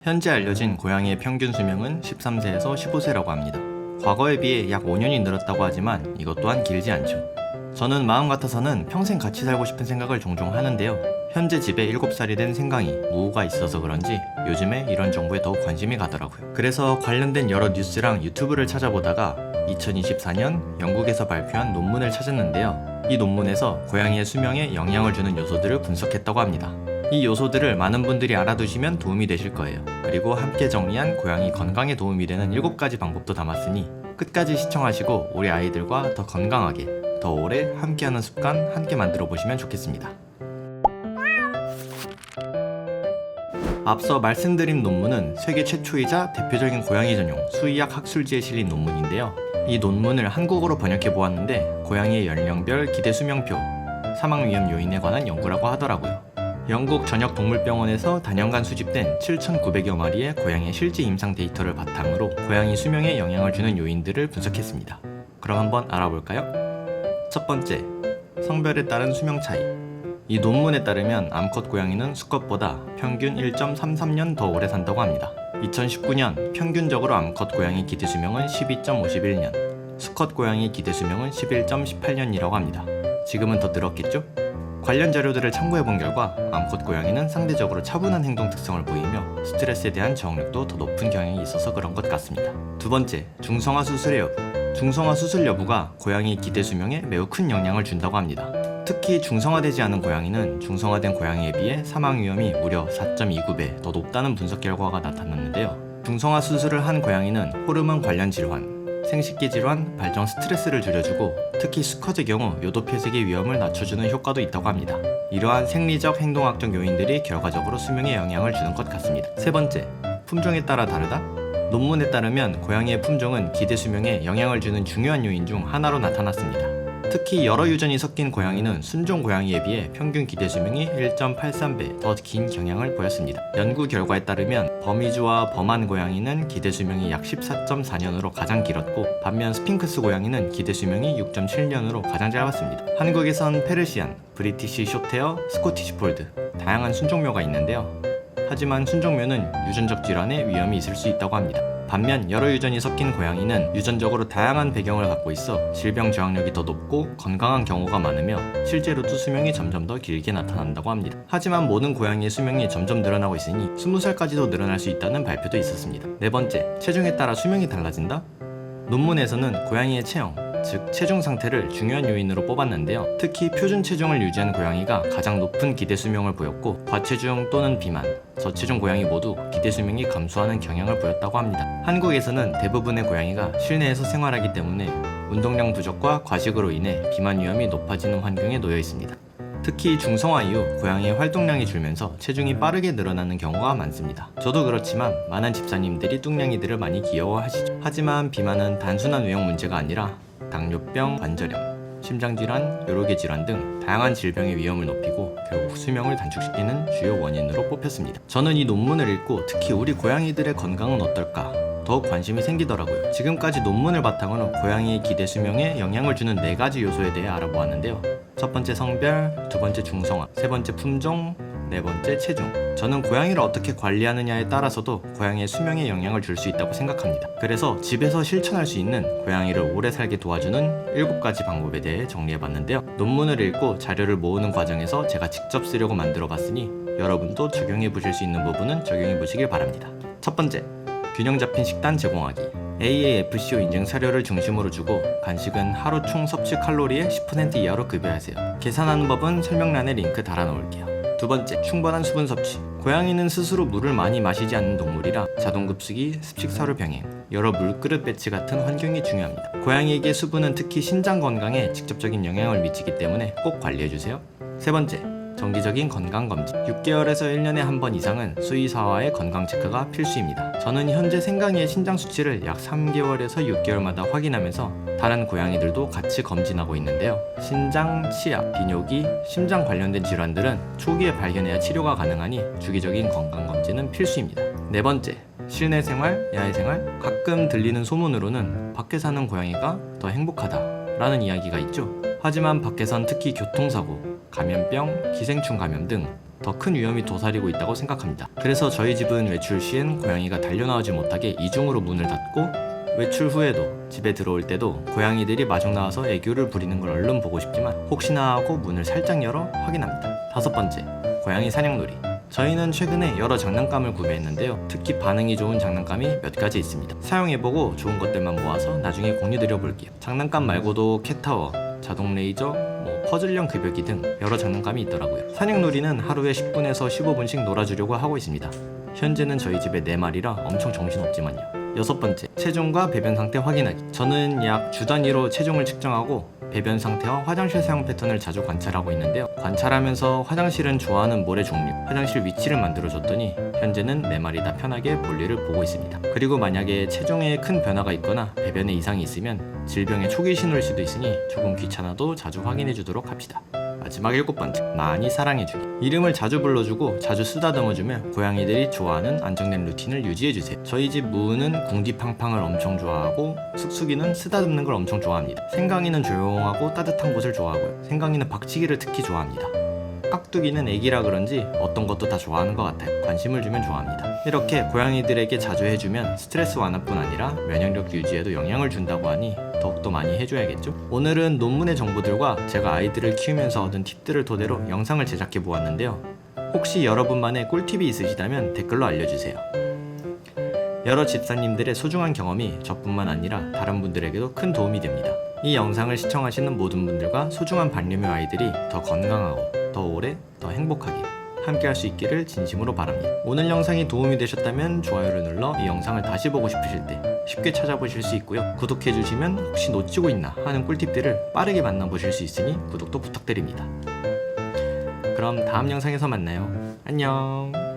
현재 알려진 고양이의 평균 수명은 13세에서 15세라고 합니다. 과거에 비해 약 5년이 늘었다고 하지만 이것 또한 길지 않죠. 저는 마음 같아서는 평생 같이 살고 싶은 생각을 종종 하는데요. 현재 집에 7살이 된 생강이 무우가 있어서 그런지 요즘에 이런 정보에 더욱 관심이 가더라고요. 그래서 관련된 여러 뉴스랑 유튜브를 찾아보다가 2024년 영국에서 발표한 논문을 찾았는데요. 이 논문에서 고양이의 수명에 영향을 주는 요소들을 분석했다고 합니다. 이 요소들을 많은 분들이 알아두시면 도움이 되실 거예요. 그리고 함께 정리한 고양이 건강에 도움이 되는 7가지 방법도 담았으니 끝까지 시청하시고 우리 아이들과 더 건강하게, 더 오래 함께하는 습관 함께 만들어 보시면 좋겠습니다. 앞서 말씀드린 논문은 세계 최초이자 대표적인 고양이 전용 수의학 학술지에 실린 논문인데요. 이 논문을 한국어로 번역해 보았는데 고양이의 연령별 기대 수명표, 사망 위험 요인에 관한 연구라고 하더라고요. 영국 전역동물병원에서 단연간 수집된 7,900여 마리의 고양이의 실제 임상 데이터를 바탕으로 고양이 수명에 영향을 주는 요인들을 분석했습니다. 그럼 한번 알아볼까요? 첫 번째, 성별에 따른 수명 차이. 이 논문에 따르면 암컷 고양이는 수컷보다 평균 1.33년 더 오래 산다고 합니다. 2019년 평균적으로 암컷 고양이 기대 수명은 12.51년, 수컷 고양이 기대 수명은 11.18년이라고 합니다. 지금은 더 늘었겠죠? 관련 자료들을 참고해본 결과 암컷 고양이는 상대적으로 차분한 행동 특성을 보이며 스트레스에 대한 저항력도 더 높은 경향이 있어서 그런 것 같습니다. 두 번째, 중성화 수술의 여부. 중성화 수술 여부가 고양이 기대 수명에 매우 큰 영향을 준다고 합니다. 특히 중성화되지 않은 고양이는 중성화된 고양이에 비해 사망 위험이 무려 4.29배 더 높다는 분석 결과가 나타났는데요. 중성화 수술을 한 고양이는 호르몬 관련 질환, 생식기 질환, 발정 스트레스를 줄여주고 특히 수컷의 경우 요도 폐색의 위험을 낮춰주는 효과도 있다고 합니다. 이러한 생리적, 행동학적 요인들이 결과적으로 수명에 영향을 주는 것 같습니다. 세 번째, 품종에 따라 다르다? 논문에 따르면 고양이의 품종은 기대 수명에 영향을 주는 중요한 요인 중 하나로 나타났습니다. 특히 여러 유전이 섞인 고양이는 순종 고양이에 비해 평균 기대 수명이 1.83배 더 긴 경향을 보였습니다. 연구 결과에 따르면 버미주와 범한 고양이는 기대 수명이 약 14.4년으로 가장 길었고 반면 스핑크스 고양이는 기대 수명이 6.7년으로 가장 짧았습니다. 한국에선 페르시안, 브리티시 숏헤어, 스코티시 폴드 다양한 순종묘가 있는데요. 하지만 순종묘는 유전적 질환에 위험이 있을 수 있다고 합니다. 반면 여러 유전이 섞인 고양이는 유전적으로 다양한 배경을 갖고 있어 질병 저항력이 더 높고 건강한 경우가 많으며 실제로도 수명이 점점 더 길게 나타난다고 합니다. 하지만 모든 고양이의 수명이 점점 늘어나고 있으니 20살까지도 늘어날 수 있다는 발표도 있었습니다. 네 번째, 체중에 따라 수명이 달라진다? 논문에서는 고양이의 체형, 즉 체중 상태를 중요한 요인으로 뽑았는데요. 특히 표준 체중을 유지한 고양이가 가장 높은 기대 수명을 보였고 과체중 또는 비만, 저체중 고양이 모두 기대 수명이 감소하는 경향을 보였다고 합니다. 한국에서는 대부분의 고양이가 실내에서 생활하기 때문에 운동량 부족과 과식으로 인해 비만 위험이 높아지는 환경에 놓여 있습니다. 특히 중성화 이후 고양이의 활동량이 줄면서 체중이 빠르게 늘어나는 경우가 많습니다. 저도 그렇지만 많은 집사님들이 뚱냥이들을 많이 귀여워하시죠. 하지만 비만은 단순한 외형 문제가 아니라 당뇨병, 관절염, 심장질환, 요로계 질환 등 다양한 질병의 위험을 높이고 결국 수명을 단축시키는 주요 원인으로 뽑혔습니다. 저는 이 논문을 읽고 특히 우리 고양이들의 건강은 어떨까 더욱 관심이 생기더라고요. 지금까지 논문을 바탕으로 고양이의 기대 수명에 영향을 주는 4가지 요소에 대해 알아보았는데요. 첫 번째 성별, 두 번째 중성화, 세 번째 품종, 네 번째 체중. 저는 고양이를 어떻게 관리하느냐에 따라서도 고양이의 수명에 영향을 줄 수 있다고 생각합니다. 그래서 집에서 실천할 수 있는 고양이를 오래 살게 도와주는 7가지 방법에 대해 정리해봤는데요. 논문을 읽고 자료를 모으는 과정에서 제가 직접 쓰려고 만들어봤으니 여러분도 적용해보실 수 있는 부분은 적용해보시길 바랍니다. 첫 번째, 균형 잡힌 식단 제공하기. AAFCO 인증 사료를 중심으로 주고 간식은 하루 총 섭취 칼로리의 10% 이하로 급여하세요. 계산하는 법은 설명란에 링크 달아놓을게요. 두 번째, 충분한 수분 섭취. 고양이는 스스로 물을 많이 마시지 않는 동물이라 자동급식이, 습식사료 병행, 여러 물그릇 배치 같은 환경이 중요합니다. 고양이에게 수분은 특히 신장 건강에 직접적인 영향을 미치기 때문에 꼭 관리해주세요. 세 번째, 정기적인 건강검진. 6개월에서 1년에 한 번 이상은 수의사와의 건강 체크가 필수입니다. 저는 현재 생강이의 신장 수치를 약 3개월에서 6개월마다 확인하면서 다른 고양이들도 같이 검진하고 있는데요. 신장, 치아, 비뇨기, 심장 관련된 질환들은 초기에 발견해야 치료가 가능하니 주기적인 건강검진은 필수입니다. 네 번째, 실내 생활, 야외 생활. 가끔 들리는 소문으로는 밖에 사는 고양이가 더 행복하다라는 이야기가 있죠. 하지만 밖에선 특히 교통사고, 감염병, 기생충 감염 등 더 큰 위험이 도사리고 있다고 생각합니다. 그래서 저희 집은 외출 시엔 고양이가 달려나오지 못하게 이중으로 문을 닫고, 외출 후에도 집에 들어올 때도 고양이들이 마중 나와서 애교를 부리는 걸 얼른 보고 싶지만 혹시나 하고 문을 살짝 열어 확인합니다. 5번째, 고양이 사냥놀이. 저희는 최근에 여러 장난감을 구매했는데요. 특히 반응이 좋은 장난감이 몇 가지 있습니다. 사용해보고 좋은 것들만 모아서 나중에 공유드려 볼게요. 장난감 말고도 캣타워, 자동 레이저, 퍼즐형 급여기 등 여러 장난감이 있더라고요. 사냥놀이는 하루에 10분에서 15분씩 놀아주려고 하고 있습니다. 현재는 저희 집에 4마리라 엄청 정신없지만요. 6번째, 체중과 배변 상태 확인하기. 저는 약 주 단위로 체중을 측정하고 배변 상태와 화장실 사용 패턴을 자주 관찰하고 있는데요. 관찰하면서 화장실은 좋아하는 모래 종류, 화장실 위치를 만들어줬더니 현재는 4마리 다 편하게 볼일을 보고 있습니다. 그리고 만약에 체중에 큰 변화가 있거나 배변에 이상이 있으면 질병의 초기 신호일 수도 있으니 조금 귀찮아도 자주 확인해 주도록 합시다. 마지막 7번째, 많이 사랑해주기. 이름을 자주 불러주고 자주 쓰다듬어주면 고양이들이 좋아하는 안정된 루틴을 유지해주세요. 저희 집 무우는 궁디팡팡을 엄청 좋아하고, 쑥쑥이는 쓰다듬는 걸 엄청 좋아합니다. 생강이는 조용하고 따뜻한 곳을 좋아하고요. 생강이는 박치기를 특히 좋아합니다. 깍두기는 애기라 그런지 어떤 것도 다 좋아하는 것 같아요. 관심을 주면 좋아합니다. 이렇게 고양이들에게 자주 해주면 스트레스 완화뿐 아니라 면역력 유지에도 영향을 준다고 하니 더욱더 많이 해줘야겠죠? 오늘은 논문의 정보들과 제가 아이들을 키우면서 얻은 팁들을 토대로 영상을 제작해 보았는데요. 혹시 여러분만의 꿀팁이 있으시다면 댓글로 알려주세요. 여러 집사님들의 소중한 경험이 저뿐만 아니라 다른 분들에게도 큰 도움이 됩니다. 이 영상을 시청하시는 모든 분들과 소중한 반려묘 아이들이 더 건강하고 더 오래, 더 행복하게 함께 할 수 있기를 진심으로 바랍니다. 오늘 영상이 도움이 되셨다면 좋아요를 눌러 이 영상을 다시 보고 싶으실 때 쉽게 찾아보실 수 있고요. 구독해주시면 혹시 놓치고 있나 하는 꿀팁들을 빠르게 만나보실 수 있으니 구독도 부탁드립니다. 그럼 다음 영상에서 만나요. 안녕.